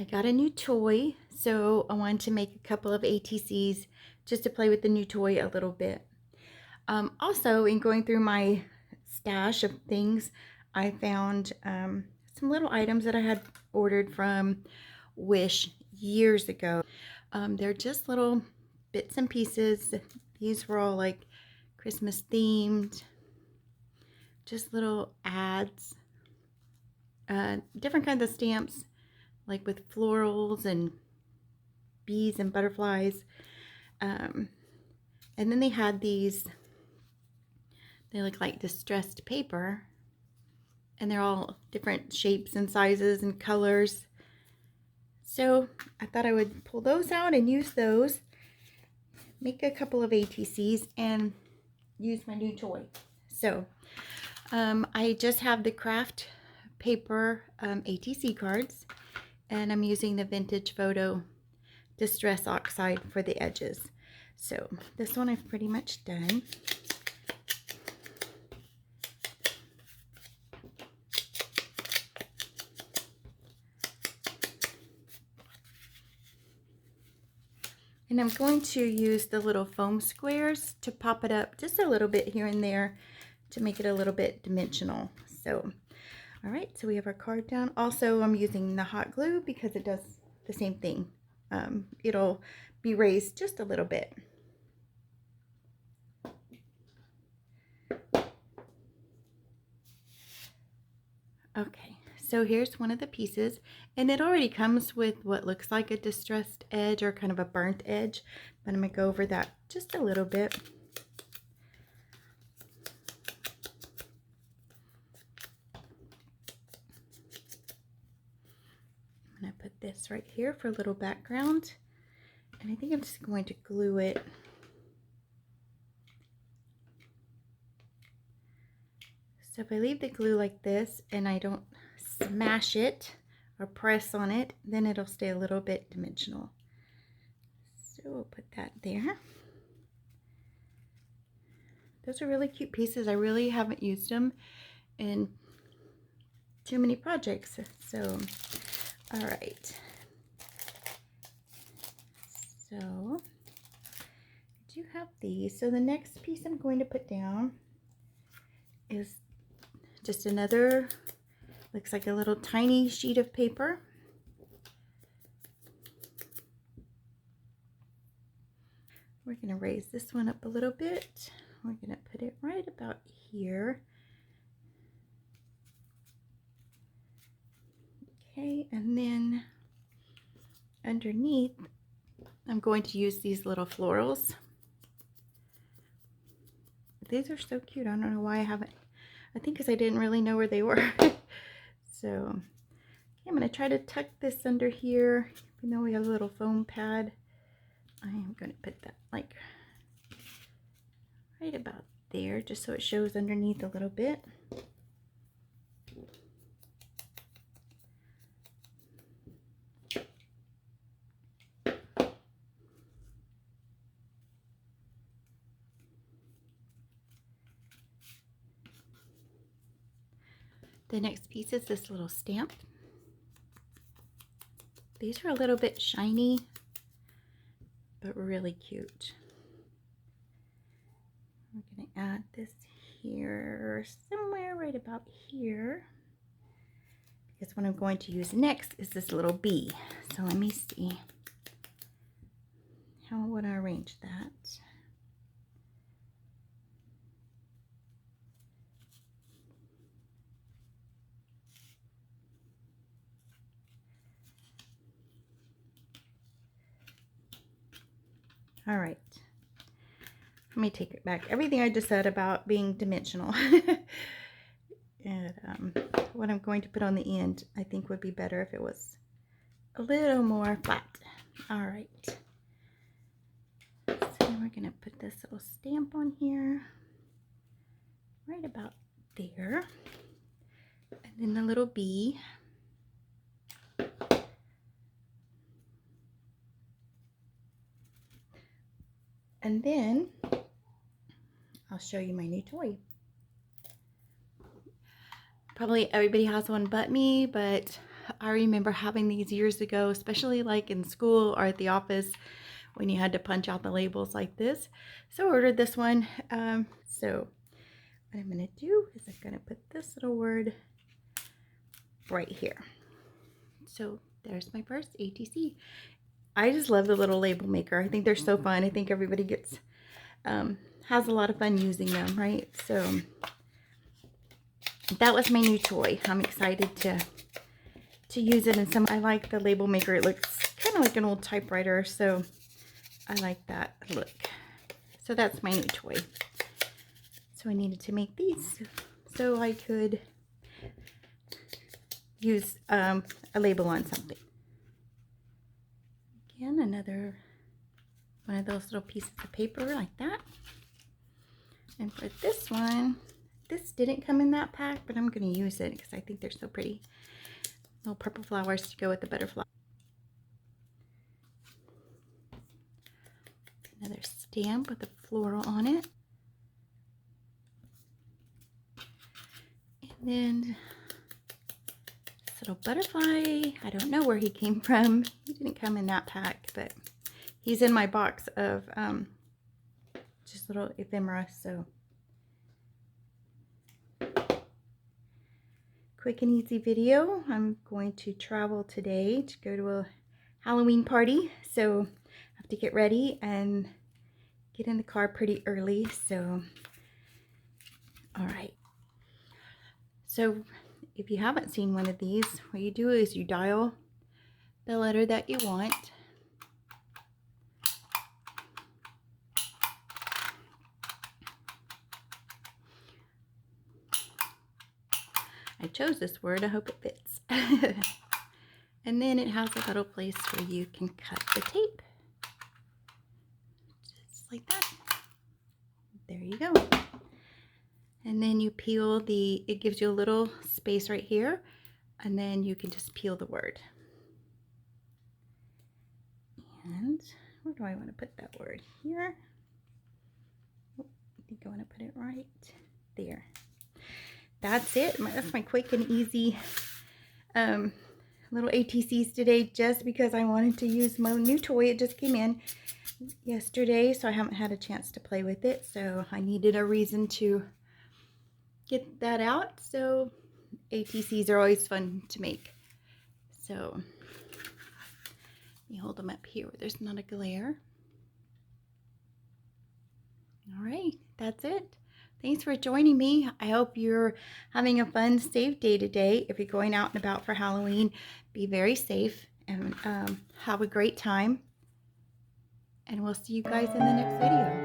I got a new toy, so I wanted to make a couple of ATCs just to play with the new toy a little bit. Also, in going through my stash of things, I found some little items that I had ordered from Wish years ago. They're just little bits and pieces. These were all like Christmas themed, just little ads, different kinds of stamps, like with florals and bees and butterflies. And then they had these, they look like distressed paper, and they're all different shapes and sizes and colors. So I thought I would pull those out and use those, make a couple of ATCs, and use my new toy. So I just have the craft paper ATC cards, and I'm using the Vintage Photo Distress Oxide for the edges. So this one I've pretty much done. And I'm going to use the little foam squares to pop it up just a little bit here and there to make it a little bit dimensional. So, all right, so we have our card down. Also, I'm using the hot glue because it does the same thing. It'll be raised just a little bit. Okay, so here's one of the pieces, and it already comes with what looks like a distressed edge or kind of a burnt edge, but I'm going to go over that just a little bit. I'm going to put this right here for a little background, and I think I'm just going to glue it. So if I leave the glue like this and I don't smash it or press on it, then it'll stay a little bit dimensional. So we'll put that there. Those are really cute pieces. I really haven't used them in too many projects. So, all right. So I do have these. So the next piece I'm going to put down is just another, looks like a little tiny sheet of paper. We're going to raise this one up a little bit. We're going to put it right about here. Okay, and then underneath, I'm going to use these little florals. These are so cute. I don't know why I haven't, I think because I didn't really know where they were. So okay, I'm going to try to tuck this under here. Even though we have a little foam pad, I am going to put that like right about there, just so it shows underneath a little bit. The next piece is this little stamp. These are a little bit shiny, but really cute. We're going to add this here, somewhere right about here, because what I'm going to use next is this little bee. So let me see. How would I arrange that? All right, let me take it back. Everything I just said about being dimensional. And what I'm going to put on the end, I think would be better if it was a little more flat. All right. So we're going to put this little stamp on here, right about there. And then the little bee. And then I'll show you my new toy. Probably everybody has one but me, but I remember having these years ago, especially like in school or at the office when you had to punch out the labels like this. So I ordered this one. So what I'm going to do is I'm going to put this little word right here. So there's my first ATC. I just love the little label maker. I think they're so fun. I think everybody gets has a lot of fun using them, right? So that was my new toy. I'm excited to use it in some. I like the label maker. It looks kind of like an old typewriter, so I like that look. So that's my new toy. So I needed to make these so I could use a label on something. Again, another one of those little pieces of paper like that. And for this one, this didn't come in that pack, but I'm going to use it because I think they're so pretty. Little purple flowers to go with the butterfly. Another stamp with a floral on it. And then this little butterfly. I don't know where he came from. He didn't come in that pack, but he's in my box of just little ephemera. So quick and easy video. I'm going to travel today to go to a Halloween party, so I have to get ready and get in the car pretty early. So all right, so if you haven't seen one of these, what you do is you dial the letter that you want. I chose this word. I hope it fits. And then it has a little place where you can cut the tape. Just like that. There you go. And then you peel it gives you a little space right here. And then you can just peel the word. And where do I want to put that word? Here. Oh, I think I want to put it right there. That's it. That's my quick and easy little ATCs today, just because I wanted to use my new toy. It just came in yesterday, so I haven't had a chance to play with it. So I needed a reason to get that out. So ATCs are always fun to make. So let me hold them up here where there's not a glare. All right, that's it. Thanks for joining me. I hope you're having a fun, safe day today. If you're going out and about for Halloween, be very safe and have a great time. And we'll see you guys in the next video.